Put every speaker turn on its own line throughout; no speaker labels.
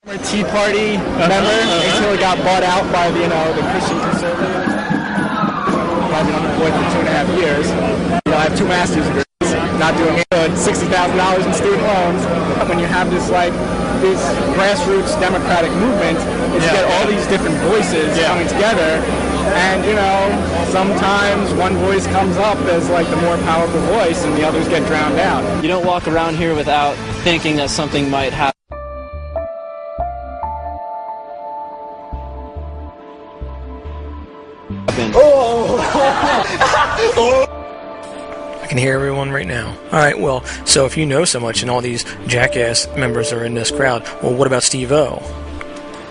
A Tea Party member until it got bought out by the Christian conservatives. I've been unemployed for 2.5 years. I have 2 master's degrees, not doing good. $60,000 in student loans. When you have this grassroots democratic movement, you get all these different voices coming together, and sometimes one voice comes up as the more powerful voice, and the others get drowned out.
You don't walk around here without thinking that something might happen.
I can hear everyone right now. Alright, well, so if you know so much and all these jackass members are in this crowd, well, what about Steve-O?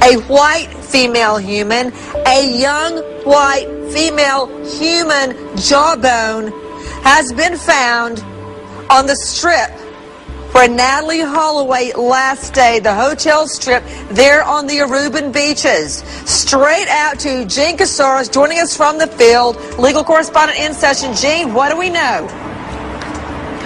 A white female human, a young white female human jawbone has been found on the strip where Natalee Holloway last stayed, the hotel strip there on the Aruban beaches. Straight out to Gene Casares, joining us from the field, legal correspondent in session. Gene, what do we know?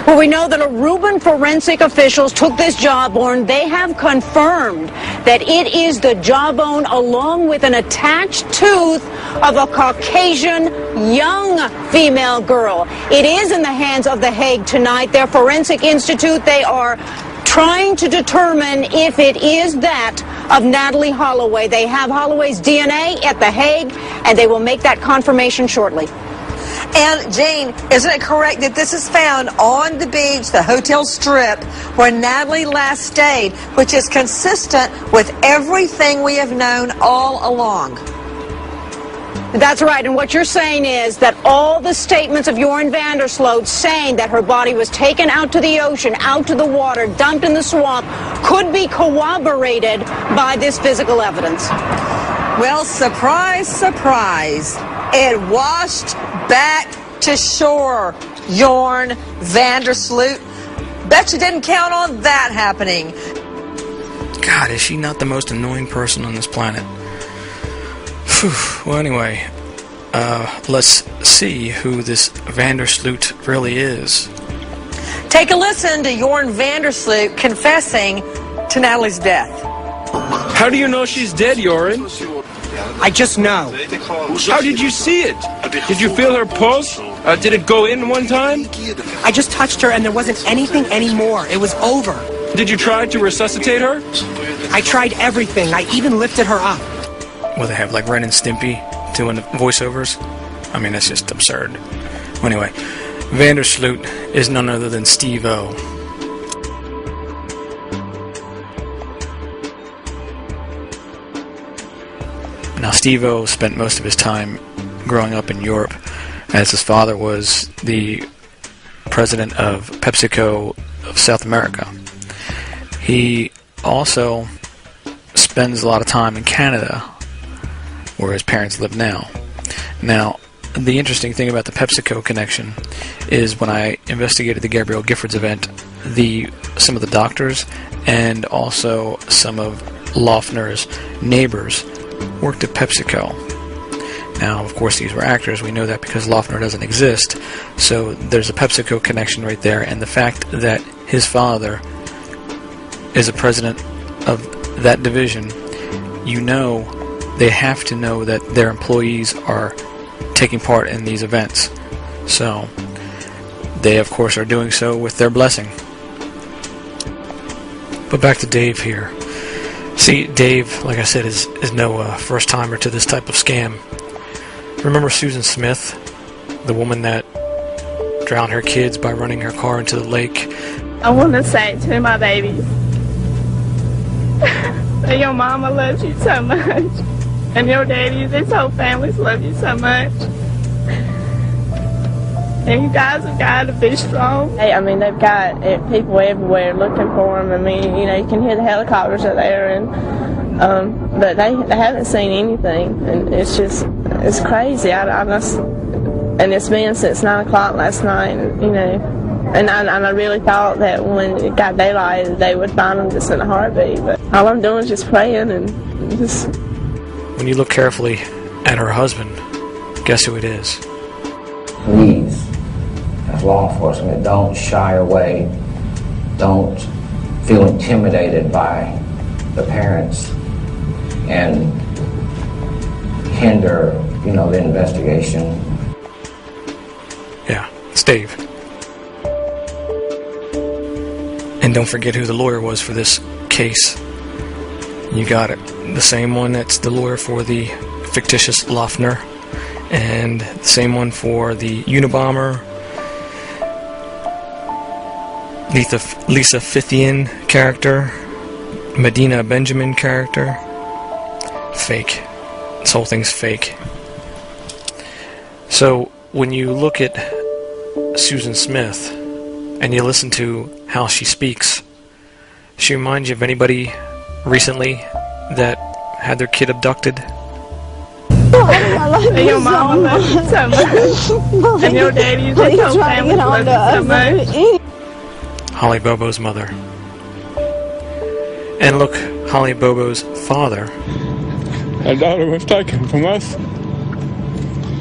Well, we know that Aruban forensic officials took this jawbone. They have confirmed that it is the jawbone along with an attached tooth of a Caucasian young female girl. It is in the hands of The Hague tonight. Their forensic institute, they are trying to determine if it is that of Natalee Holloway. They have Holloway's DNA at The Hague, and they will make that confirmation shortly.
And, Jane, isn't it correct that this is found on the beach, the hotel strip, where Natalee last stayed, which is consistent with everything we have known all along?
That's right, and what you're saying is that all the statements of Joran Vandersloot saying that her body was taken out to the ocean, out to the water, dumped in the swamp, could be corroborated by this physical evidence.
Well, surprise, surprise. It washed back to shore, Joran Vandersloot. Bet you didn't count on that happening.
God, is she not the most annoying person on this planet? Whew. Well, anyway, let's see who this Vandersloot really is.
Take a listen to Joran Vandersloot confessing to Natalee's death.
How do you know she's dead, Joran?
I just know.
How did you see it? Did you feel her pulse? Did it go in one time?
I just touched her and there wasn't anything anymore. It was over.
Did you try to resuscitate her?
I tried everything. I even lifted her up.
Well, they have like Ren and Stimpy doing the voiceovers. I mean, that's just absurd. Well, anyway, Vandersloot is none other than Steve-O. Now, Steve-O spent most of his time growing up in Europe, as his father was the president of PepsiCo of South America. He also spends a lot of time in Canada, where his parents live now. Now, the interesting thing about the PepsiCo connection is when I investigated the Gabrielle Giffords event, some of the doctors and also some of Loeffner's neighbors worked at PepsiCo. Now, of course, these were actors. We know that because Loeffner doesn't exist. So there's a PepsiCo connection right there. And the fact that his father is a president of that division, you know they have to know that their employees are taking part in these events. So they, of course, are doing so with their blessing. But back to Dave here. See, Dave, like I said, is no first-timer to this type of scam. Remember Susan Smith, the woman that drowned her kids by running her car into the lake?
I want to say to my babies that your mama loves you so much, and your daddy, this whole family love you so much. And you guys have got to be strong. Hey, I mean, they've got people everywhere looking for them. I mean, you know, you can hear the helicopters are there, and but they haven't seen anything, and it's crazy. And it's been since 9 o'clock last night, you know, and I really thought that when it got daylight, they would find them just in a heartbeat. But all I'm doing is just praying and just.
When you look carefully at her husband, guess who it is?
Please, as law enforcement, don't shy away. Don't feel intimidated by the parents and hinder, the investigation.
Yeah, it's Dave. And don't forget who the lawyer was for this case. You got it. The same one that's the lawyer for the fictitious Loeffner, and the same one for the Unabomber, Lisa Fithian character, Medina Benjamin character. Fake. This whole thing's fake. So when you look at Susan Smith and you listen to how she speaks, she reminds you of anybody recently that had their kid abducted.
And your mama loves you so much. And your daddy, the whole family loves you so much.
Holly Bobo's mother. And look, Holly Bobo's father.
Our daughter was taken from us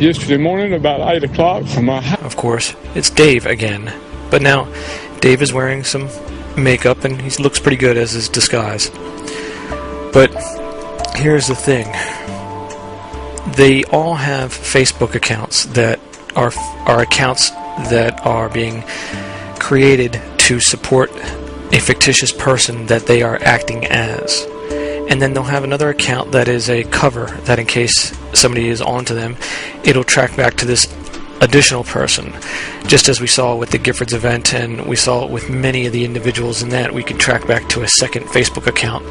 yesterday morning about 8 o'clock from my house.
Of course, it's Dave again. But now, Dave is wearing some makeup and he looks pretty good as his disguise. But here's the thing. They all have Facebook accounts that are accounts that are being created to support a fictitious person that they are acting as. And then they'll have another account that is a cover that in case somebody is onto them, it'll track back to this additional person. Just as we saw with the Giffords event, and we saw it with many of the individuals in that, we could track back to a second Facebook account.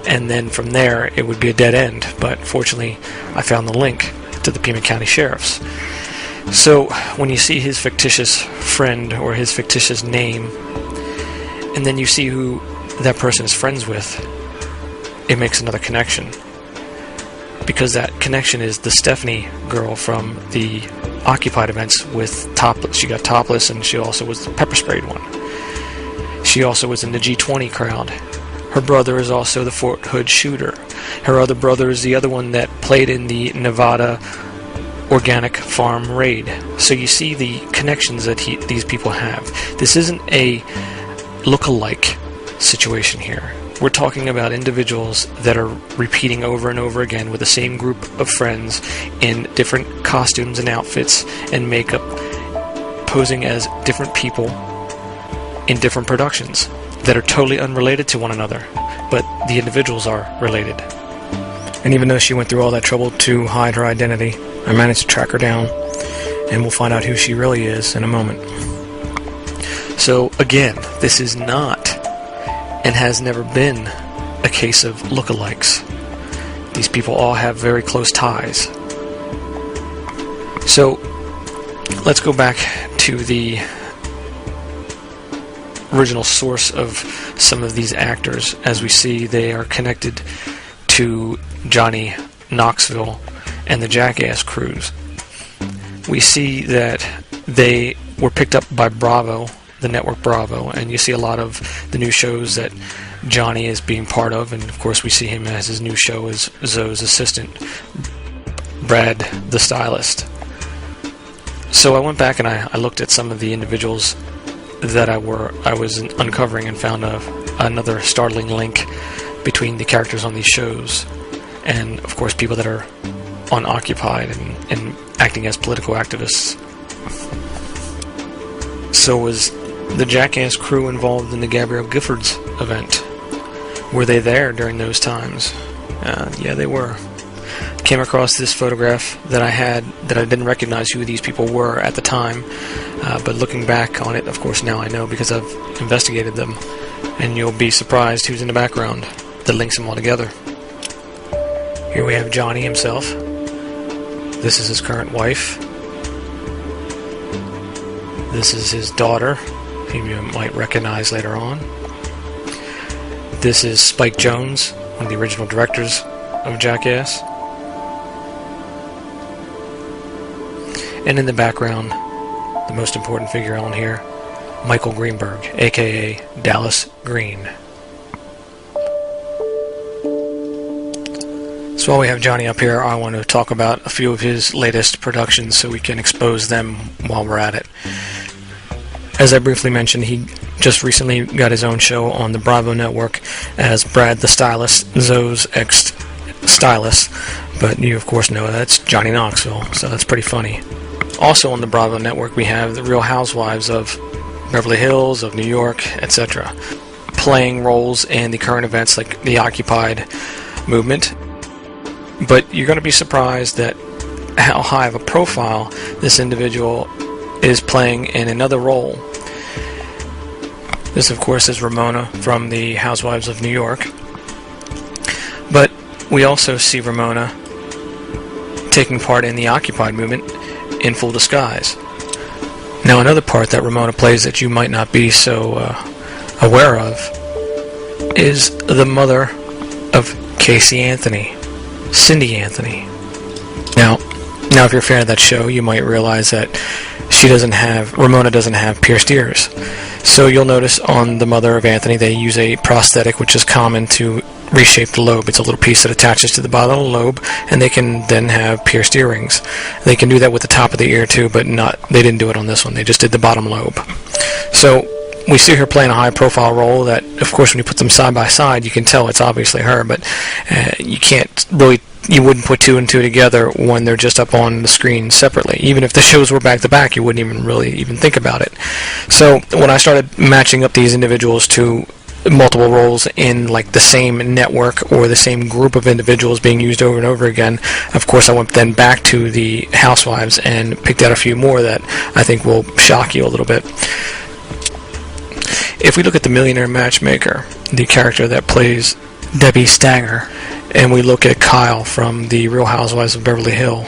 And then from there, it would be a dead end. But fortunately, I found the link to the Pima County Sheriff's. So when you see his fictitious friend or his fictitious name, and then you see who that person is friends with, it makes another connection. Because that connection is the Stephanie girl from the Occupied events with Topless. She got Topless, and she also was the pepper sprayed one. She also was in the G20 crowd. Her brother is also the Fort Hood shooter. Her other brother is the other one that played in the Nevada organic farm raid. So you see the connections that these people have. This isn't a look-alike situation here. We're talking about individuals that are repeating over and over again with the same group of friends in different costumes and outfits and makeup, posing as different people in different productions that are totally unrelated to one another, but the individuals are related. And even though she went through all that trouble to hide her identity, I managed to track her down, and we'll find out who she really is in a moment. So again, this is not and has never been a case of lookalikes. These people all have very close ties. So let's go back to the original source of some of these actors. As we see, they are connected to Johnny Knoxville and the Jackass crews. We see that they were picked up by Bravo, the network Bravo, and you see a lot of the new shows that Johnny is being part of, and of course we see him as his new show as Zoe's assistant, Brad the stylist. So I went back and I looked at some of the individuals that I was uncovering and found another startling link between the characters on these shows and of course people that are on Occupied and acting as political activists. So was the Jackass crew involved in the Gabrielle Giffords event? Were they there during those times? Yeah, they were. Came across this photograph that I had that I didn't recognize who these people were at the time, but looking back on it, of course now I know because I've investigated them, and you'll be surprised who's in the background that links them all together. Here we have Johnny himself. This is his current wife. This is his daughter, who you might recognize later on. This is Spike Jonze, one of the original directors of Jackass. And in the background, the most important figure on here, Michael Greenberg, aka Dallas Green. So while we have Johnny up here, I want to talk about a few of his latest productions so we can expose them while we're at it. As I briefly mentioned, he just recently got his own show on the Bravo Network as Brad the Stylist, Zoe's ex-stylist, but you of course know that's Johnny Knoxville, so that's pretty funny. Also on the Bravo Network we have the Real Housewives of Beverly Hills, of New York, etc., playing roles in the current events like the Occupy movement. But you're going to be surprised at how high of a profile this individual is playing in another role. This of course is Ramona from the Housewives of New York. But we also see Ramona taking part in the Occupy movement in full disguise. Now another part that Ramona plays that you might not be so aware of is the mother of Casey Anthony, Cindy Anthony. Now if you're a fan of that show, you might realize that Ramona doesn't have pierced ears. So you'll notice on the mother of Anthony they use a prosthetic which is common to reshape the lobe. It's a little piece that attaches to the bottom of the lobe, and they can then have pierced earrings. They can do that with the top of the ear too, but they didn't do it on this one. They just did the bottom lobe. So we see her playing a high-profile role that, of course, when you put them side by side, you can tell it's obviously her, but you wouldn't put two and two together when they're just up on the screen separately. Even if the shows were back to back, you wouldn't even think about it. So when I started matching up these individuals to multiple roles in like the same network or the same group of individuals being used over and over again, of course I went then back to the Housewives and picked out a few more that I think will shock you a little bit. If we look at the Millionaire Matchmaker, the character that plays Debbie Stanger, and we look at Kyle from the Real Housewives of Beverly Hills,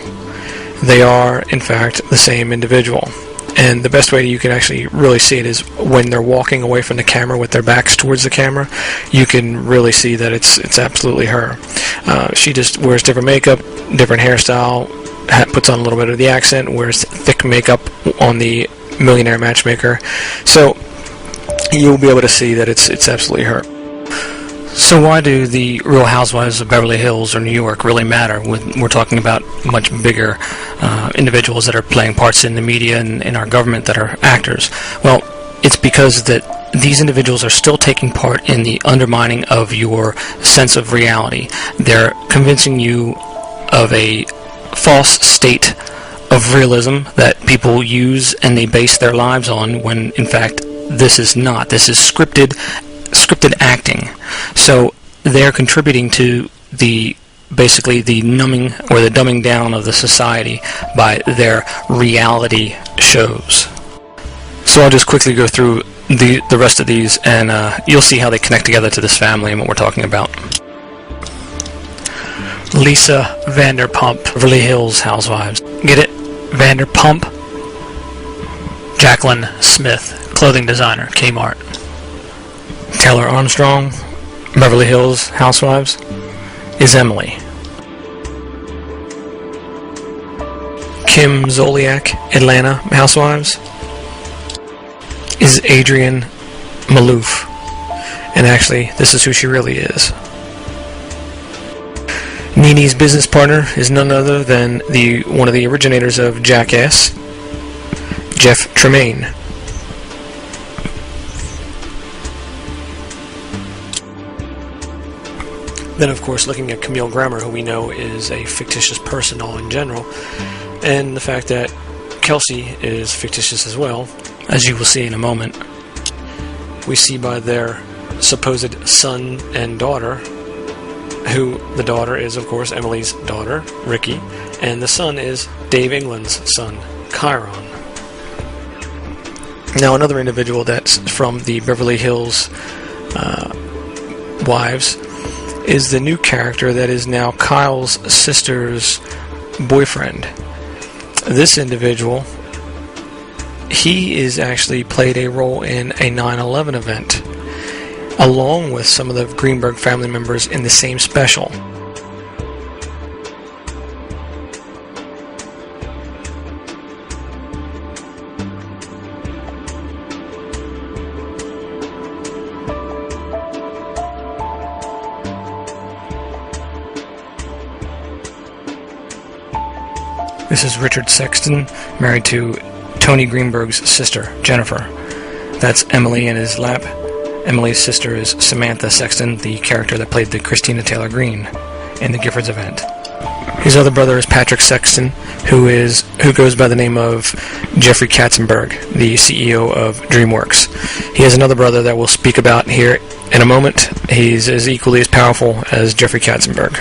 they are in fact the same individual. And the best way you can actually really see it is when they're walking away from the camera with their backs towards the camera. You can really see that it's absolutely her. She just wears different makeup, different hairstyle, puts on a little bit of the accent, wears thick makeup on the Millionaire Matchmaker. So you'll be able to see that it's absolutely her. So why do the Real Housewives of Beverly Hills or New York really matter when we're talking about much bigger individuals that are playing parts in the media and in our government that are actors? Well, it's because that these individuals are still taking part in the undermining of your sense of reality. They're convincing you of a false state of realism that people use and they base their lives on, when in fact this is not. This is scripted acting. So they're contributing to basically the numbing or the dumbing down of the society by their reality shows. So I'll just quickly go through the rest of these, and you'll see how they connect together to this family and what we're talking about. Lisa Vanderpump, Beverly Hills Housewives. Get it? Vanderpump? Jacqueline Smith, clothing designer, Kmart. Taylor Armstrong, Beverly Hills Housewives, is Emily. Kim Zolciak, Atlanta Housewives, is Adrienne Maloof. And actually, this is who she really is. Nene's business partner is none other than one of the originators of Jackass, Jeff Tremaine. Then, of course, looking at Camille Grammer, who we know is a fictitious person all in general, and the fact that Kelsey is fictitious as well, as you will see in a moment. We see by their supposed son and daughter, who the daughter is, of course, Emily's daughter, Ricky, and the son is Dave England's son, Chiron. Now, another individual that's from the Beverly Hills Wives is the new character that is now Kyle's sister's boyfriend. This individual, he is actually played a role in a 9/11 event, along with some of the Greenberg family members in the same special. This is Richard Sexton, married to Tony Greenberg's sister, Jennifer. That's Emily in his lap. Emily's sister is Samantha Sexton, the character that played the Christina Taylor Green in the Giffords event. His other brother is Patrick Sexton, who goes by the name of Jeffrey Katzenberg, the CEO of DreamWorks. He has another brother that we'll speak about here in a moment. He's as equally as powerful as Jeffrey Katzenberg.